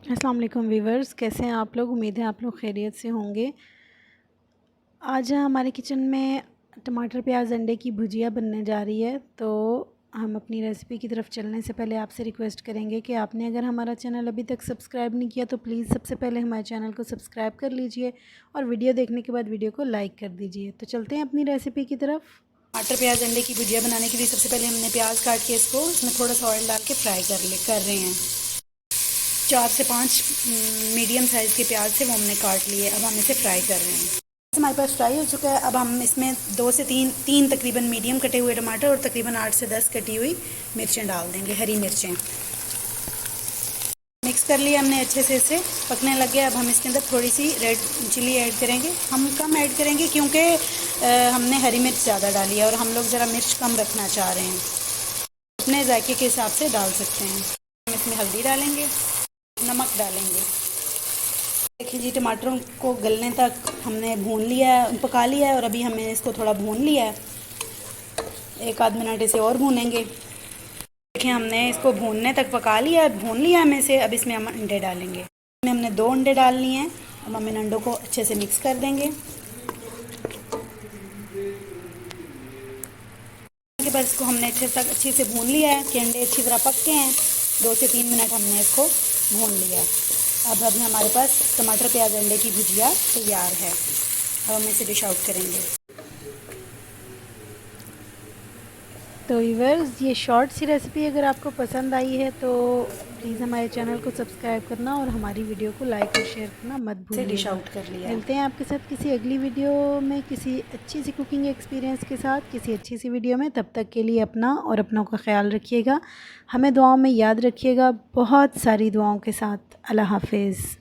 अस्सलाम वालेकुम वीवर्स, कैसे हैं आप लोग। उम्मीद है आप लोग खैरियत से होंगे। आज हमारे किचन में टमाटर प्याज अंडे की भुजिया बनने जा रही है। तो हम अपनी रेसिपी की तरफ चलने से पहले आपसे रिक्वेस्ट करेंगे कि आपने अगर हमारा चैनल अभी तक सब्सक्राइब नहीं किया तो प्लीज़ सबसे पहले हमारे चैनल को सब्सक्राइब कर लीजिए और वीडियो देखने के बाद वीडियो को लाइक कर दीजिए। तो चलते हैं अपनी रेसिपी की तरफ। टमाटर प्याज अंडे की भुजिया बनाने के लिए सबसे पहले हमने प्याज काट के इसको इसमें थोड़ा सा ऑयल डाल के फ्राई कर रहे हैं। 4 से 5 मीडियम साइज़ के प्याज थे वो हमने काट लिए। अब हम इसे फ्राई कर रहे हैं। हमारे पास फ्राई हो चुका है। अब हम इसमें 2 से 3 तकरीबन मीडियम कटे हुए टमाटर और तकरीबन 8 से 10 कटी हुई मिर्चें डाल देंगे, हरी मिर्चें। मिक्स कर लिया हमने अच्छे से, इसे पकने लग गया। अब हम इसके अंदर थोड़ी सी रेड चिली ऐड करेंगे। हम कम ऐड करेंगे क्योंकि हमने हरी मिर्च ज़्यादा डाली है और हम लोग ज़रा मिर्च कम रखना चाह रहे हैं। अपने जायके के हिसाब से डाल सकते हैं। हम इसमें हल्दी डालेंगे, नमक डालेंगे। देखिए जी, टमाटरों को गलने तक हमने भून लिया है, पका लिया है और अभी हमने इसको थोड़ा भून लिया है। 1 आध मिनट इसे और भूनेंगे। देखिए हमने इसको भूनने तक पका लिया है, भून लिया हमें इसे। अब इसमें हम अंडे डालेंगे। इसमें हमने 2 अंडे डाल लिए हैं। अब हम इन अंडों को अच्छे से मिक्स कर देंगे। के बाद इसको हमने अच्छे से भून लिया है कि अंडे अच्छी तरह पक गए हैं। 2 से 3 मिनट हमने इसको भून लिया। अब अभी हमारे पास टमाटर प्याज अंडे की भुजिया तैयार है। अब हम इसे डिश आउट करेंगे। तो व्यूअर्स, ये शॉर्ट सी रेसिपी अगर आपको पसंद आई है तो प्लीज़ हमारे चैनल को सब्सक्राइब करना और हमारी वीडियो को लाइक और शेयर करना मत भूलिए। डिश आउट कर लिया। मिलते हैं आपके साथ किसी अगली वीडियो में किसी अच्छी सी कुकिंग एक्सपीरियंस के साथ किसी अच्छी सी वीडियो में। तब तक के लिए अपना और अपनों का ख्याल रखिएगा। हमें दुआओं में याद रखिएगा। बहुत सारी दुआओं के साथ। अल्लाह हाफिज़।